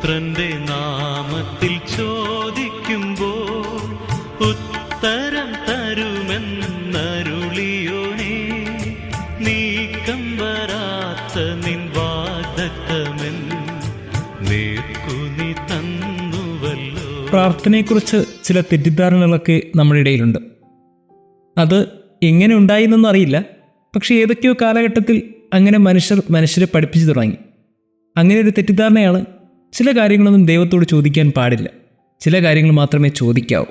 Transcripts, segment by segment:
പുത്രന്റെ നാമത്തിൽ ചോദിക്കുമ്പോൾ ഉത്തരം തരുമെന്നരുളിയോനേ, നീക്കം വരാത്ത നിൻ വാഗ്ദത്തമെൻ നേർക്കുനി തന്നുവല്ലോ. പ്രാർത്ഥനയെക്കുറിച്ച് ചില തെറ്റിദ്ധാരണകളൊക്കെ നമ്മുടെ ഇടയിലുണ്ട്. അത് എങ്ങനെ ഉണ്ടായിന്നൊന്നും അറിയില്ല. പക്ഷേ ഏതൊക്കെയോ കാലഘട്ടത്തിൽ അങ്ങനെ മനുഷ്യരെ പഠിപ്പിച്ചു തുടങ്ങി. അങ്ങനെ ഒരു തെറ്റിദ്ധാരണയാണ്, ചില കാര്യങ്ങളൊന്നും ദൈവത്തോട് ചോദിക്കാൻ പാടില്ല, ചില കാര്യങ്ങൾ മാത്രമേ ചോദിക്കാവൂ.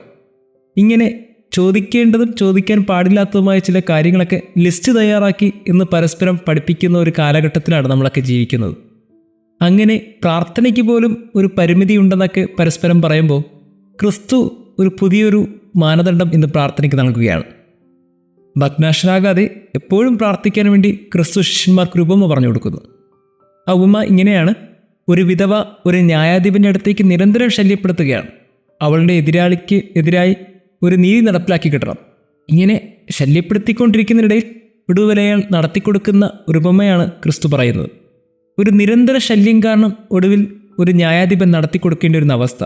ഇങ്ങനെ ചോദിക്കേണ്ടതും ചോദിക്കാൻ പാടില്ലാത്തതുമായ ചില കാര്യങ്ങളൊക്കെ ലിസ്റ്റ് തയ്യാറാക്കി ഇന്ന് പരസ്പരം പഠിപ്പിക്കുന്ന ഒരു കാലഘട്ടത്തിലാണ് നമ്മളൊക്കെ ജീവിക്കുന്നത്. അങ്ങനെ പ്രാർത്ഥനയ്ക്ക് പോലും ഒരു പരിമിതി ഉണ്ടെന്നൊക്കെ പരസ്പരം പറയുമ്പോൾ ക്രിസ്തു ഒരു പുതിയൊരു മാനദണ്ഡം ഇന്ന് പ്രാർത്ഥനയ്ക്ക് നൽകുകയാണ്. ഭഗ്നാശനാകാതെ എപ്പോഴും പ്രാർത്ഥിക്കാൻ വേണ്ടി ക്രിസ്തു ശിഷ്യന്മാർക്ക് ഒരു ഉപമ പറഞ്ഞു കൊടുക്കുന്നു. ആ ഉപമ ഇങ്ങനെയാണ്: ഒരു വിധവ ഒരു ന്യായാധിപൻ്റെ അടുത്തേക്ക് നിരന്തരം ശല്യപ്പെടുത്തുകയാണ്. അവളുടെ എതിരാളിക്ക് എതിരായി ഒരു നീതി നടപ്പിലാക്കി കിട്ടണം. ഇങ്ങനെ ശല്യപ്പെടുത്തിക്കൊണ്ടിരിക്കുന്നതിനിടയിൽ വിടുവലയാൾ നടത്തിക്കൊടുക്കുന്ന ഒരു ഉപമയാണ് ക്രിസ്തു പറയുന്നത്. ഒരു നിരന്തര ശല്യം കാരണം ഒടുവിൽ ഒരു ന്യായാധിപൻ നടത്തിക്കൊടുക്കേണ്ട ഒരു അവസ്ഥ,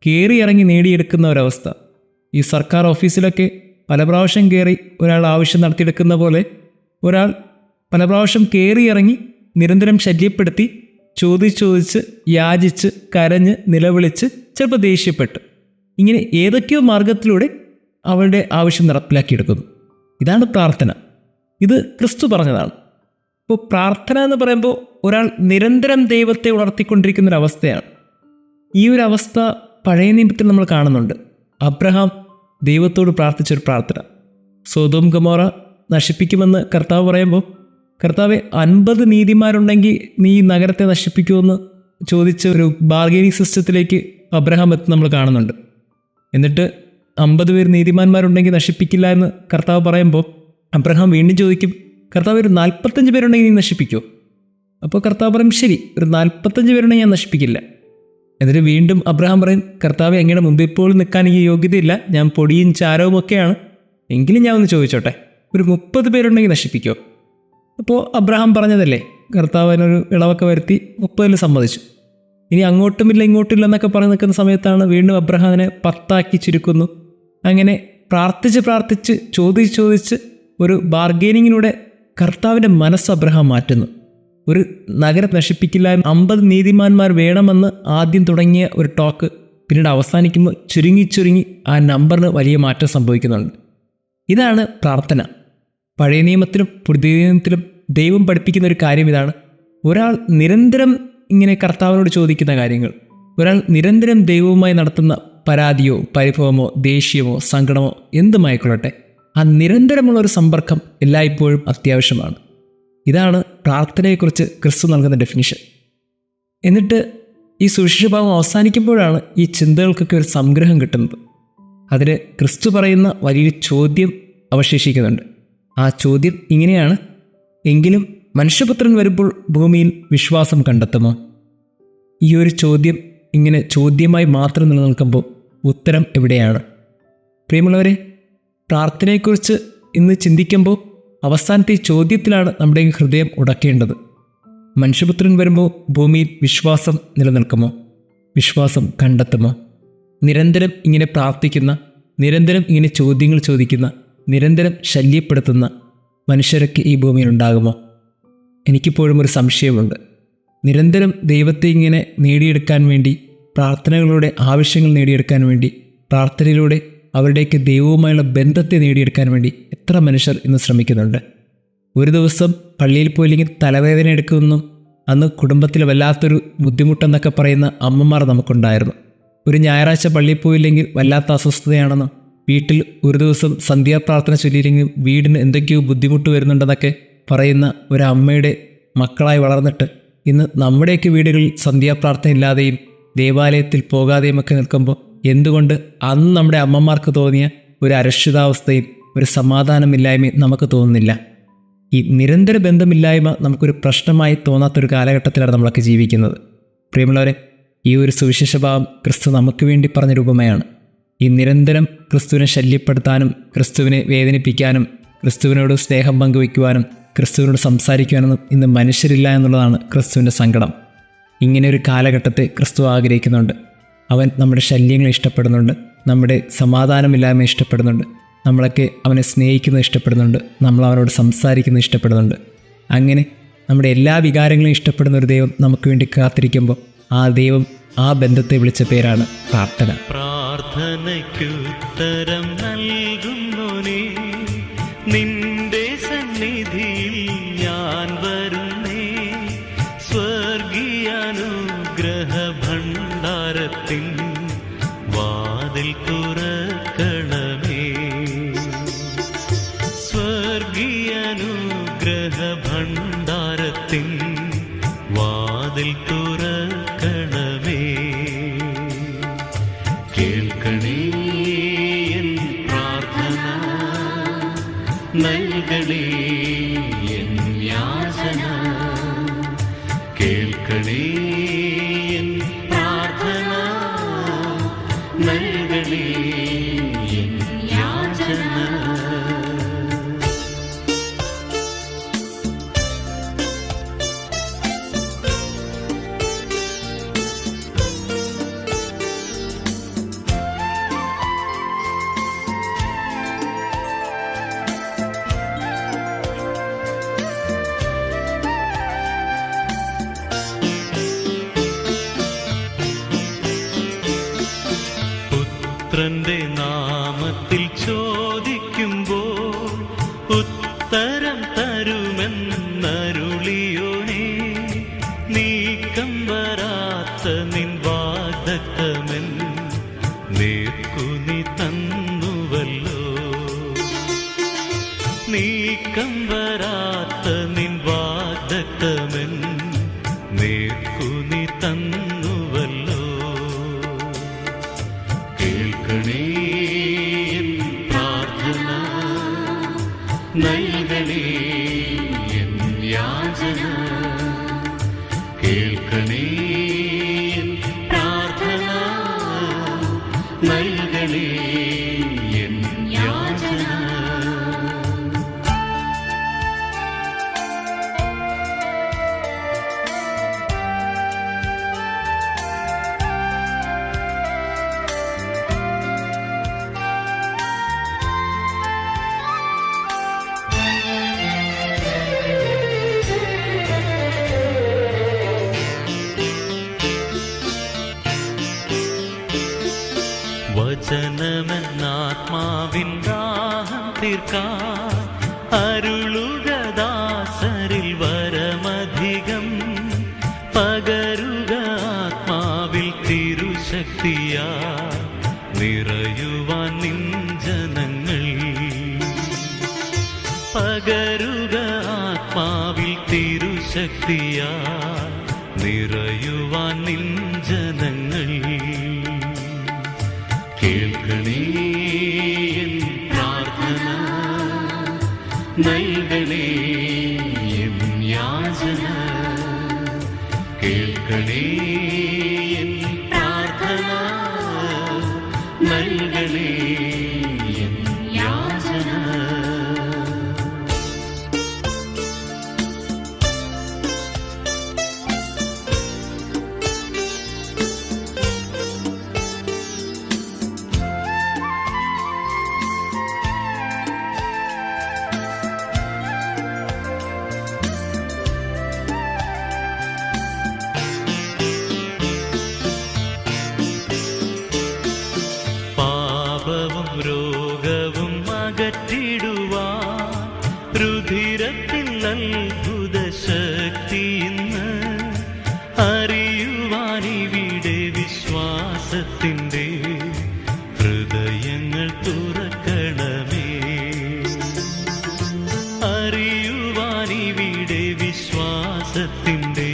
കയറിയിറങ്ങി നേടിയെടുക്കുന്ന ഒരവസ്ഥ. ഈ സർക്കാർ ഓഫീസിലൊക്കെ പല പ്രാവശ്യം കയറി ഒരാൾ ആവശ്യം നടത്തിയെടുക്കുന്ന പോലെ ഒരാൾ പല പ്രാവശ്യം കയറിയിറങ്ങി നിരന്തരം ശല്യപ്പെടുത്തി ചോദിച്ച് യാചിച്ച് കരഞ്ഞ് നിലവിളിച്ച് ചിലപ്പോൾ ദേഷ്യപ്പെട്ട് ഇങ്ങനെ ഏതൊക്കെയോ മാർഗത്തിലൂടെ അവളുടെ ആവശ്യം നടപ്പിലാക്കിയെടുക്കുന്നു. ഇതാണ് പ്രാർത്ഥന. ഇത് ക്രിസ്തു പറഞ്ഞതാണ്. ഇപ്പോൾ പ്രാർത്ഥന എന്ന് പറയുമ്പോൾ ഒരാൾ നിരന്തരം ദൈവത്തെ ഉണർത്തിക്കൊണ്ടിരിക്കുന്നൊരവസ്ഥയാണ്. ഈ ഒരു അവസ്ഥ പഴയ നിയമത്തിൽ നമ്മൾ കാണുന്നുണ്ട്. അബ്രഹാം ദൈവത്തോട് പ്രാർത്ഥിച്ചൊരു പ്രാർത്ഥന. സൊദോം ഗൊമോറ നശിപ്പിക്കുമെന്ന് കർത്താവ് പറയുമ്പോൾ, കർത്താവെ 50 നീതിമാരുണ്ടെങ്കിൽ നീ ഈ നഗരത്തെ നശിപ്പിക്കുമെന്ന് ചോദിച്ച ഒരു ബാർഗെയിനിങ് സിസ്റ്റത്തിലേക്ക് അബ്രഹാം എത്തി നമ്മൾ കാണുന്നുണ്ട്. എന്നിട്ട് 50 പേർ നീതിമാന്മാരുണ്ടെങ്കിൽ നശിപ്പിക്കില്ല എന്ന് കർത്താവ് പറയുമ്പോൾ അബ്രഹാം വീണ്ടും ചോദിക്കും, കർത്താവ് ഒരു 45 പേരുണ്ടെങ്കിൽ നീ നശിപ്പിക്കുമോ? അപ്പോൾ കർത്താവ് പറയും, ശരി, ഒരു 45 പേരുണ്ടെങ്കിൽ ഞാൻ നശിപ്പിക്കില്ല. എന്നിട്ട് വീണ്ടും അബ്രഹാം പറയും, കർത്താവ് എങ്ങനെ മുമ്പിൽ പോലും നിൽക്കാൻ എനിക്ക് യോഗ്യതയില്ല, ഞാൻ പൊടിയും ചാരവും ഒക്കെയാണ്, എങ്കിലും ഞാൻ ഒന്ന് ചോദിച്ചോട്ടെ, ഒരു 30 പേരുണ്ടെങ്കിൽ നശിപ്പിക്കുമോ? അപ്പോൾ അബ്രഹാം പറഞ്ഞതല്ലേ, കർത്താവ് അതിനൊരു ഇളവൊക്കെ വരുത്തി 30 സമ്മതിച്ചു. ഇനി അങ്ങോട്ടുമില്ല ഇങ്ങോട്ടുമില്ല എന്നൊക്കെ പറഞ്ഞ് നിൽക്കുന്ന സമയത്താണ് വീണ്ടും അബ്രഹാമിനെ 10 ചുരുക്കുന്നു. അങ്ങനെ പ്രാർത്ഥിച്ച് ചോദിച്ച് ഒരു ബാർഗെയിനിങ്ങിലൂടെ കർത്താവിൻ്റെ മനസ്സ് അബ്രഹാം മാറ്റുന്നു. ഒരു നഗരം നശിപ്പിക്കില്ല, 50 നീതിമാന്മാർ വേണമെന്ന് ആദ്യം തുടങ്ങിയ ഒരു ടോക്ക് പിന്നീട് അവസാനിക്കുമ്പോൾ ചുരുങ്ങി ആ നമ്പറിന് വലിയ മാറ്റം സംഭവിക്കുന്നുണ്ട്. ഇതാണ് പ്രാർത്ഥന. പഴയ നിയമത്തിലും പുതിയ നിയമത്തിലും ദൈവം പഠിപ്പിക്കുന്ന ഒരു കാര്യം ഇതാണ്: ഒരാൾ നിരന്തരം ഇങ്ങനെ കർത്താവിനോട് ചോദിക്കുന്ന കാര്യങ്ങൾ, ഒരാൾ നിരന്തരം ദൈവവുമായി നടത്തുന്ന പരാതിയോ പരിഭവമോ ദേഷ്യമോ സങ്കടമോ എന്തുമായിക്കൊള്ളട്ടെ, ആ നിരന്തരമുള്ളൊരു സമ്പർക്കം എല്ലായ്പ്പോഴും അത്യാവശ്യമാണ്. ഇതാണ് പ്രാർത്ഥനയെക്കുറിച്ച് ക്രിസ്തു നൽകുന്ന ഡെഫിനിഷൻ. എന്നിട്ട് ഈ സുവിശേഷഭാഗം അവസാനിക്കുമ്പോഴാണ് ഈ ചിന്തകൾക്കൊക്കെ ഒരു സംഗ്രഹം കിട്ടുന്നത്. അതിൽ ക്രിസ്തു പറയുന്ന വലിയൊരു ചോദ്യം അവശേഷിക്കുന്നുണ്ട്. ആ ചോദ്യം ഇങ്ങനെയാണ്: എങ്കിലും മനുഷ്യപുത്രൻ വരുമ്പോൾ ഭൂമിയിൽ വിശ്വാസം കണ്ടെത്തുമോ? ഈ ഒരു ചോദ്യം ഇങ്ങനെ ചോദ്യമായി മാത്രം നിലനിൽക്കുമ്പോൾ ഉത്തരം എവിടെയാണ്? പ്രിയമുള്ളവരെ, പ്രാർത്ഥനയെക്കുറിച്ച് ഇന്ന് ചിന്തിക്കുമ്പോൾ അവസാനത്തെ ചോദ്യത്തിലാണ് നമ്മുടെ ഹൃദയം ഉടക്കേണ്ടത്. മനുഷ്യപുത്രൻ വരുമ്പോൾ ഭൂമിയിൽ വിശ്വാസം നിലനിൽക്കുമോ? വിശ്വാസം കണ്ടെത്തുമോ? നിരന്തരം ഇങ്ങനെ പ്രാർത്ഥിക്കുന്ന, നിരന്തരം ഇങ്ങനെ ചോദ്യങ്ങൾ ചോദിക്കുന്ന, നിരന്തരം ശല്യപ്പെടുത്തുന്ന മനുഷ്യരൊക്കെ ഈ ഭൂമിയിൽ ഉണ്ടാകുമോ? എനിക്കിപ്പോഴും ഒരു സംശയമുണ്ട്. നിരന്തരം ദൈവത്തെ ഇങ്ങനെ നേടിയെടുക്കാൻ വേണ്ടി, പ്രാർത്ഥനകളിലൂടെ ആവശ്യങ്ങൾ നേടിയെടുക്കാൻ വേണ്ടി, പ്രാർത്ഥനയിലൂടെ അവരുടെയൊക്കെ ദൈവവുമായുള്ള ബന്ധത്തെ നേടിയെടുക്കാൻ വേണ്ടി എത്ര മനുഷ്യർ ഇന്ന് ശ്രമിക്കുന്നുണ്ട്. ഒരു ദിവസം പള്ളിയിൽ പോയില്ലെങ്കിൽ തലവേദന എടുക്കുമെന്നും അന്ന് കുടുംബത്തിൽ വല്ലാത്തൊരു ബുദ്ധിമുട്ടെന്നൊക്കെ പറയുന്ന അമ്മമാർ നമുക്കുണ്ടായിരുന്നു. ഒരു ഞായറാഴ്ച പള്ളിയിൽ പോയില്ലെങ്കിൽ വല്ലാത്ത അസ്വസ്ഥതയാണെന്നും വീട്ടിൽ ഒരു ദിവസം സന്ധ്യാപ്രാർത്ഥന ചൊല്ലിയില്ലെങ്കിൽ വീടിന് എന്തൊക്കെയോ ബുദ്ധിമുട്ട് വരുന്നുണ്ടെന്നൊക്കെ പറയുന്ന ഒരമ്മയുടെ മക്കളായി വളർന്നിട്ട് ഇന്ന് നമ്മുടെയൊക്കെ വീടുകളിൽ സന്ധ്യാപ്രാർത്ഥന ഇല്ലാതെയും ദേവാലയത്തിൽ പോകാതെയും ഒക്കെ നിൽക്കുമ്പോൾ എന്തുകൊണ്ട് അന്ന് നമ്മുടെ അമ്മമാർക്ക് തോന്നിയ ഒരു അരക്ഷിതാവസ്ഥയും ഒരു സമാധാനമില്ലായ്മയും നമുക്ക് തോന്നുന്നില്ല? ഈ നിരന്തര ബന്ധമില്ലായ്മ നമുക്കൊരു പ്രശ്നമായി തോന്നാത്തൊരു കാലഘട്ടത്തിലാണ് നമ്മളൊക്കെ ജീവിക്കുന്നത്. പ്രിയമുള്ളവരെ, ഈ ഒരു സുവിശേഷഭാവം ക്രിസ്തു നമുക്ക് വേണ്ടി പറഞ്ഞ രൂപമയാണ്. ഈ നിരന്തരം ക്രിസ്തുവിനെ ശല്യപ്പെടുത്താനും ക്രിസ്തുവിനെ വേദനിപ്പിക്കാനും ക്രിസ്തുവിനോട് സ്നേഹം പങ്കുവയ്ക്കുവാനും ക്രിസ്തുവിനോട് സംസാരിക്കുവാനൊന്നും ഇന്ന് മനുഷ്യരില്ല എന്നുള്ളതാണ് ക്രിസ്തുവിൻ്റെ സങ്കടം. ഇങ്ങനെ ഒരു കാലഘട്ടത്തെ ക്രിസ്തു ആഗ്രഹിക്കുന്നുണ്ട്. അവൻ നമ്മുടെ ശല്യങ്ങളെ ഇഷ്ടപ്പെടുന്നുണ്ട്, നമ്മുടെ സമാധാനമില്ലായ്മ ഇഷ്ടപ്പെടുന്നുണ്ട്, നമ്മളൊക്കെ അവനെ സ്നേഹിക്കുന്നത് ഇഷ്ടപ്പെടുന്നുണ്ട്, നമ്മൾ അവനോട് സംസാരിക്കുന്നത് ഇഷ്ടപ്പെടുന്നുണ്ട്. അങ്ങനെ നമ്മുടെ എല്ലാ വികാരങ്ങളും ഇഷ്ടപ്പെടുന്ന ഒരു ദൈവം നമുക്ക് വേണ്ടി കാത്തിരിക്കുമ്പോൾ ആ ദൈവം ആ ബന്ധത്തെ വിളിച്ച പേരാണ് പ്രാർത്ഥന. പ്രാർത്ഥനയ്ക്കുത്തരം നൽകുന്നോനേ, നിന്റെ സന്നിധിയിൽ ഞാൻ വരുന്നേ. സ്വർഗീയാനുഗ്രഹ ഭണ്ഡാരത്തിൻ വാതിൽ തുറക്കണമേ. സ്വർഗീയാനുഗ്രഹ ഭണ്ഡാരത്തിൻ വാതിൽ തുറക്കണമേ. കേൾക്കണേ എൻ പ്രാർത്ഥന, നൽകണേ എൻ യാചന. കേൾക്കണേ എൻ പ്രാർത്ഥന, നൽകണേ എൻ യാചന. പുത്രന്റെ നാമത്തിൽ ചോദിക്കുമ്പോൾ ഉത്തരം തരുമെന്നരുളിയോനേ. നീക്കം വരാത്ത നിൻ വാഗ്ദത്തമെൻ നേർക്കു നീ തന്നുവല്ലോ. നീക്കം വരാത്ത നിൻ വാഗ്ദത്തമെൻ നേർക്കു നീ തന്നുവല്ലോ. കേൾക്കണേ എൻ പ്രാർത്ഥന, നൽകണേ എൻ യാചന. കേൾക്കണേ എൻ പ്രാർത്ഥന, നൽകണേ എൻ യാചന. വചനമെന്നാത്മാവിൻ ദാഹം തീർക്കാൻ അരുളുക ദാസരിൽ വരമധികം. പകരുക ആത്മാവിൽ തിരുശക്തിയാ നിറയുവാൻ നിൻ ജനങ്ങൾ. പകരുക ആത്മാവിൽ തിരുശക്തിയാ നിറയുവാൻ നിൻ ജനങ്ങൾ. കേൾക്കണേ എൻ പ്രാർത്ഥന, നൽകണേ എൻ യാചന. കേൾക്കണേ എൻ പ്രാർത്ഥന, നൽകണേ എൻ യാചന. രോഗവും അകറ്റിടുവാൻ രുധിരത്തിൽ അത്ഭുത ശക്തി ഇന്ന് അറിയുവാനിവിടെ വിശ്വാസത്തിൻ്റെ ഹൃദയങ്ങൾ തുറക്കണമേ. അറിയുവാനിവിടെ വിശ്വാസത്തിൻ്റെ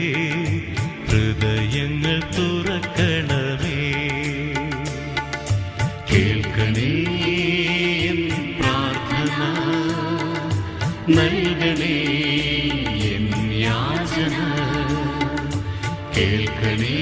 ഹൃദയങ്ങൾ തുറക്കണമേ. കേൾക്കണേ എൻ പ്രാർത്ഥന, നൽകണേ എൻ യാചന. കേൾക്കണേ